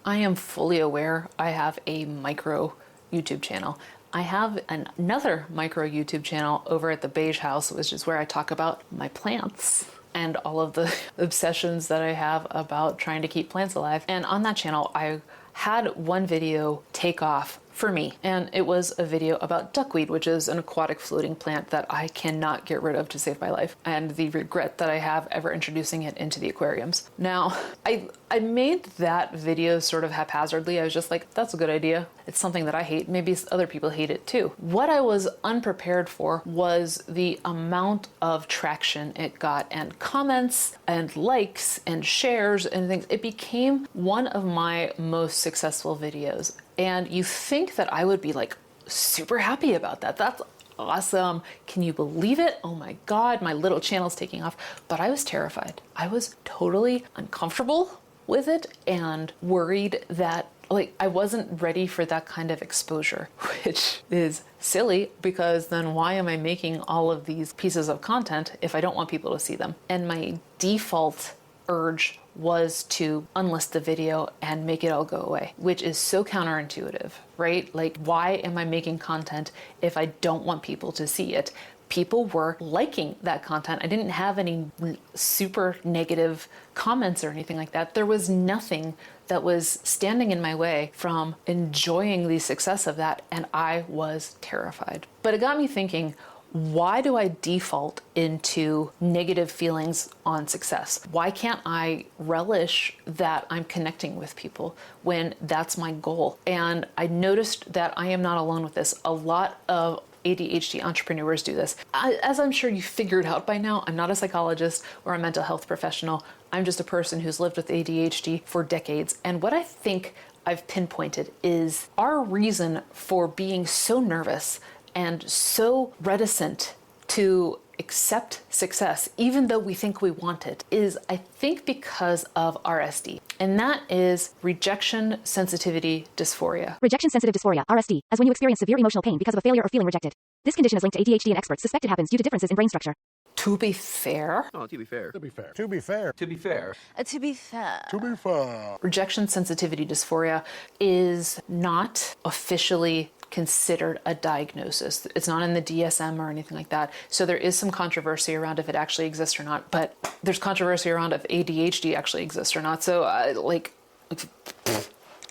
I am fully aware I have a micro YouTube channel. I have another micro YouTube channel over at the Beige House, which is where I talk about my plants and all of the obsessions that I have about trying to keep plants alive. And on that channel, I had one video take off for me, and it was a video about duckweed, which is an aquatic floating plant that I cannot get rid of to save my life, and the regret that I have ever introducing it into the aquariums. Now, I made that video sort of haphazardly. I was just like, that's a good idea. It's something that I hate. Maybe other people hate it too. What I was unprepared for was the amount of traction it got, and comments and likes and shares and things. It became one of my most successful videos. And you think that I would be like super happy about that. That's awesome. Can you believe it? Oh my God, my little channel's taking off. But I was terrified. I was totally uncomfortable with it and worried that I wasn't ready for that kind of exposure, which is silly because then why am I making all of these pieces of content if I don't want people to see them? And my default urge was to unlist the video and make it all go away, which is so counterintuitive, right? Like, why am I making content if I don't want people to see it? People were liking that content. I didn't have any super negative comments or anything like that. There was nothing that was standing in my way from enjoying the success of that, and I was terrified. But it got me thinking, why do I default into negative feelings on success? Why can't I relish that I'm connecting with people when that's my goal? And I noticed that I am not alone with this. A lot of ADHD entrepreneurs do this. As I'm sure you figured out by now, I'm not a psychologist or a mental health professional. I'm just a person who's lived with ADHD for decades. And what I think I've pinpointed is our reason for being so nervous and so reticent to accept success, even though we think we want it, is, I think, because of RSD. And that is rejection sensitivity dysphoria. Rejection sensitive dysphoria, RSD, as when you experience severe emotional pain because of a failure or feeling rejected. This condition is linked to ADHD, and experts suspect it happens due to differences in brain structure. To be fair. Oh, to be fair. To be fair. To be fair. To be fair. To be fair. To be fair. Rejection sensitivity dysphoria is not officially considered a diagnosis. It's not in the DSM or anything like that. So there is some controversy around if it actually exists or not, but there's controversy around if ADHD actually exists or not. So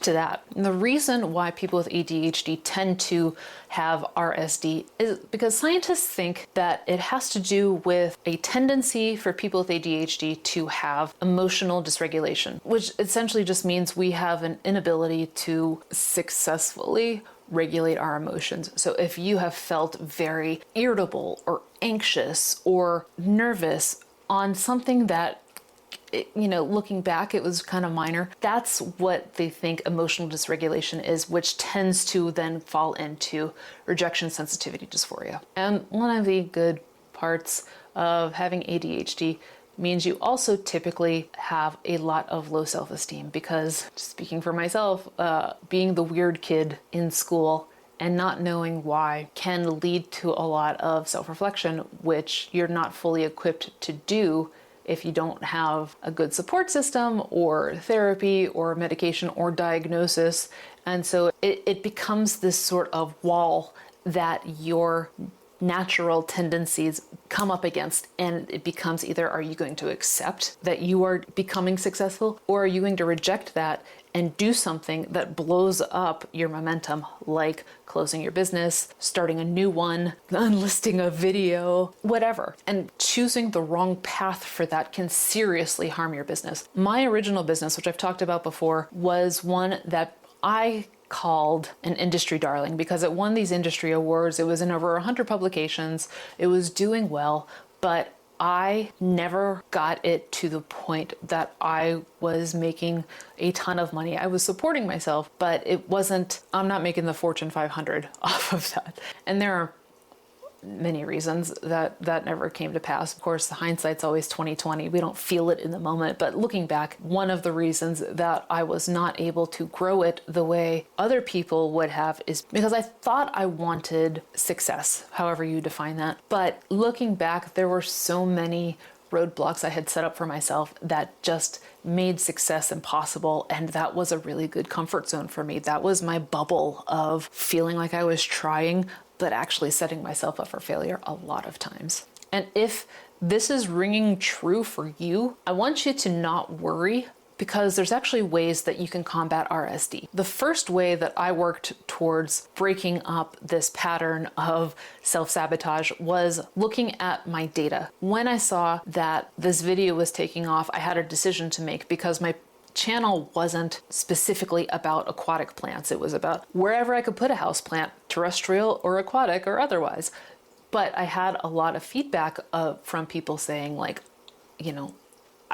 to that. And the reason why people with ADHD tend to have RSD is because scientists think that it has to do with a tendency for people with ADHD to have emotional dysregulation, which essentially just means we have an inability to successfully regulate our emotions. So if you have felt very irritable or anxious or nervous on something that, looking back, it was kind of minor. That's what they think emotional dysregulation is, which tends to then fall into rejection sensitivity dysphoria. And one of the good parts of having ADHD means you also typically have a lot of low self-esteem, because, speaking for myself, being the weird kid in school and not knowing why can lead to a lot of self-reflection, which you're not fully equipped to do if you don't have a good support system or therapy or medication or diagnosis. And so it becomes this sort of wall that your natural tendencies come up against, and it becomes either, are you going to accept that you are becoming successful, or are you going to reject that and do something that blows up your momentum, like closing your business, starting a new one, unlisting a video, whatever. And choosing the wrong path for that can seriously harm your business. My original business, which I've talked about before, was one that I called an industry darling because it won these industry awards. It was in over 100 publications. It was doing well, but I never got it to the point that I was making a ton of money. I was supporting myself, but I'm not making the Fortune 500 off of that. And there are many reasons that never came to pass. Of course, the hindsight's always 2020. We don't feel it in the moment, but looking back, one of the reasons that I was not able to grow it the way other people would have is because I thought I wanted success, however you define that. But looking back, there were so many roadblocks I had set up for myself that just made success impossible. And that was a really good comfort zone for me. That was my bubble of feeling like I was trying, but actually setting myself up for failure a lot of times. And if this is ringing true for you, I want you to not worry, because there's actually ways that you can combat RSD. The first way that I worked towards breaking up this pattern of self-sabotage was looking at my data. When I saw that this video was taking off, I had a decision to make, because my channel wasn't specifically about aquatic plants. It was about wherever I could put a house plant, terrestrial or aquatic or otherwise. But I had a lot of feedback from people saying, like,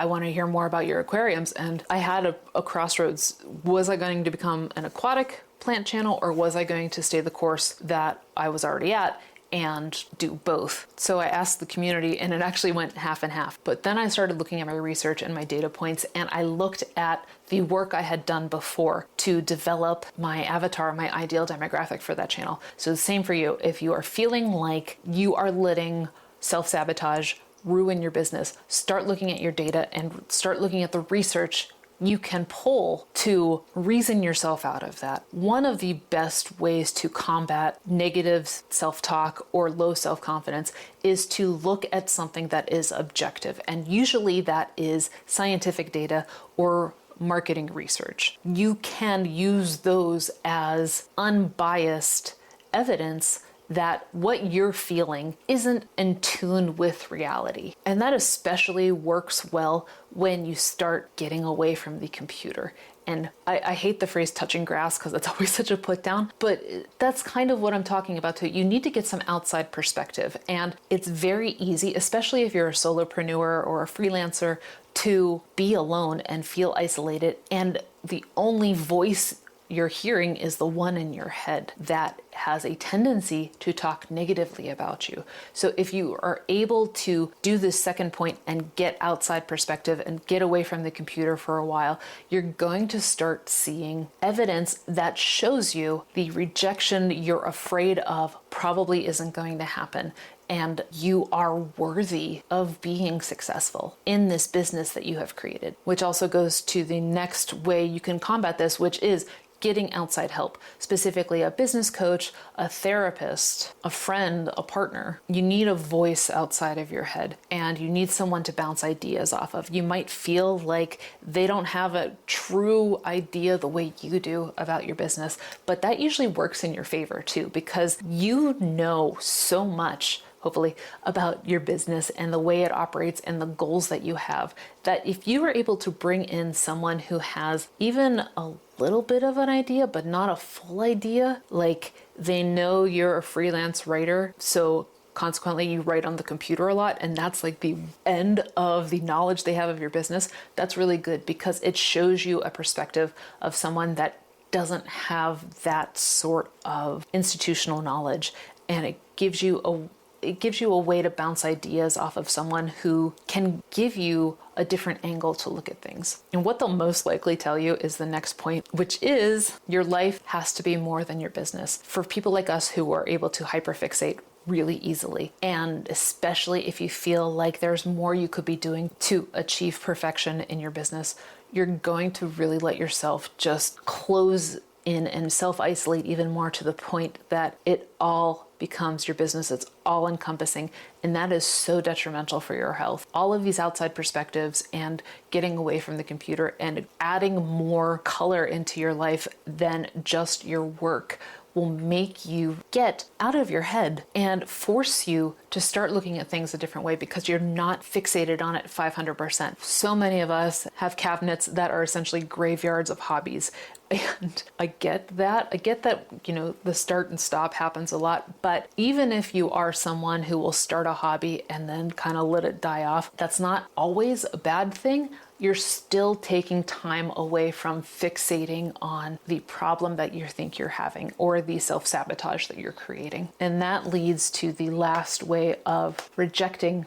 I want to hear more about your aquariums. And I had a crossroads. Was I going to become an aquatic plant channel, or was I going to stay the course that I was already at and do both? So I asked the community, and it actually went half and half. But then I started looking at my research and my data points, and I looked at the work I had done before to develop my avatar, my ideal demographic for that channel. So the same for you. If you are feeling like you are letting self-sabotage ruin your business, start looking at your data and start looking at the research you can pull to reason yourself out of that. One of the best ways to combat negative self-talk or low self-confidence is to look at something that is objective. And usually that is scientific data or marketing research. You can use those as unbiased evidence that what you're feeling isn't in tune with reality. And that especially works well when you start getting away from the computer. And I hate the phrase touching grass because it's always such a put down, but that's kind of what I'm talking about too. You need to get some outside perspective. And it's very easy, especially if you're a solopreneur or a freelancer, to be alone and feel isolated. And the only voice you're hearing is the one in your head that has a tendency to talk negatively about you. So if you are able to do this second point and get outside perspective and get away from the computer for a while, you're going to start seeing evidence that shows you the rejection you're afraid of probably isn't going to happen. And you are worthy of being successful in this business that you have created, which also goes to the next way you can combat this, which is getting outside help, specifically a business coach, a therapist, a friend, a partner. You need a voice outside of your head, and you need someone to bounce ideas off of. You might feel like they don't have a true idea the way you do about your business, but that usually works in your favor too, because you know so much, hopefully, about your business and the way it operates and the goals that you have, that if you were able to bring in someone who has even a little bit of an idea, but not a full idea, like they know you're a freelance writer, so consequently you write on the computer a lot, and that's like the end of the knowledge they have of your business, that's really good because it shows you a perspective of someone that doesn't have that sort of institutional knowledge, and it gives you a way to bounce ideas off of someone who can give you a different angle to look at things. And what they'll most likely tell you is the next point, which is your life has to be more than your business. For people like us who are able to hyperfixate really easily, and especially if you feel like there's more you could be doing to achieve perfection in your business, you're going to really let yourself just close in and self-isolate even more to the point that it all becomes your business. It's all encompassing, and that is so detrimental for your health. All of these outside perspectives and getting away from the computer and adding more color into your life than just your work will make you get out of your head and force you to start looking at things a different way because you're not fixated on it 500%. So many of us have cabinets that are essentially graveyards of hobbies. And I get that, the start and stop happens a lot, but even if you are someone who will start a hobby and then kind of let it die off, that's not always a bad thing. You're still taking time away from fixating on the problem that you think you're having or the self-sabotage that you're creating. And that leads to the last way of rejection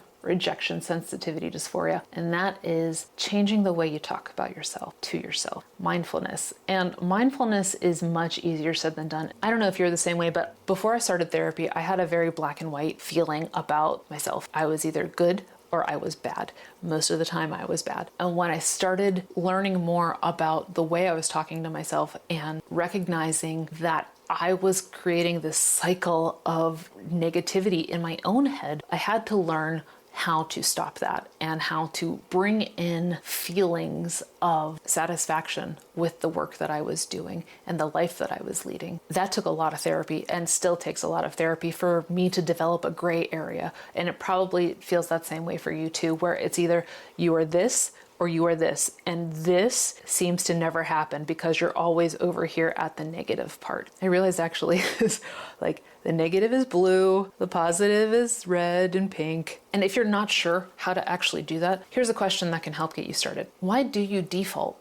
sensitivity dysphoria, and that is changing the way you talk about yourself to yourself. Mindfulness. And mindfulness is much easier said than done. I don't know if you're the same way, but before I started therapy, I had a very black and white feeling about myself. I was either good or I was bad. Most of the time I was bad. And when I started learning more about the way I was talking to myself and recognizing that I was creating this cycle of negativity in my own head, I had to learn how to stop that and how to bring in feelings of satisfaction with the work that I was doing and the life that I was leading. That took a lot of therapy and still takes a lot of therapy for me to develop a gray area. And it probably feels that same way for you too, where it's either you are this or you are this. And this seems to never happen because you're always over here at the negative part. I realized actually is like the negative is blue, the positive is red and pink. And if you're not sure how to actually do that, here's a question that can help get you started. Why do you default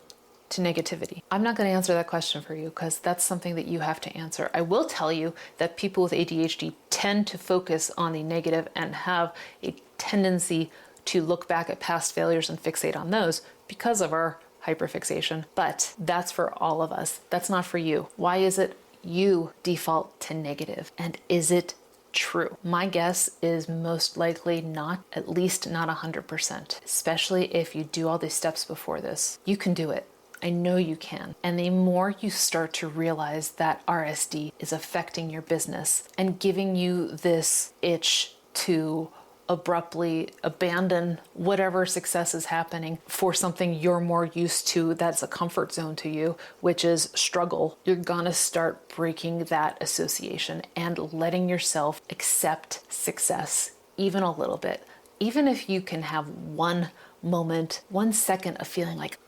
to negativity? I'm not going to answer that question for you because that's something that you have to answer. I will tell you that people with ADHD tend to focus on the negative and have a tendency to look back at past failures and fixate on those because of our hyperfixation. But that's for all of us. That's not for you. Why is it you default to negative? And is it true? My guess is most likely not, at least not 100%, especially if you do all these steps before this. You can do it. I know you can. And the more you start to realize that RSD is affecting your business and giving you this itch to abruptly abandon whatever success is happening for something you're more used to that's a comfort zone to you, which is struggle, you're gonna start breaking that association and letting yourself accept success even a little bit. Even if you can have one moment, 1 second of feeling like,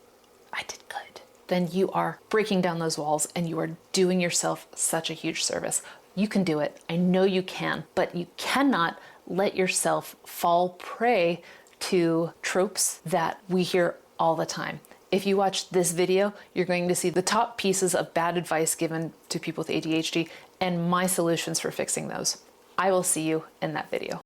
I did good, then you are breaking down those walls and you are doing yourself such a huge service. You can do it. I know you can, but you cannot let yourself fall prey to tropes that we hear all the time. If you watch this video, you're going to see the top pieces of bad advice given to people with ADHD and my solutions for fixing those. I will see you in that video.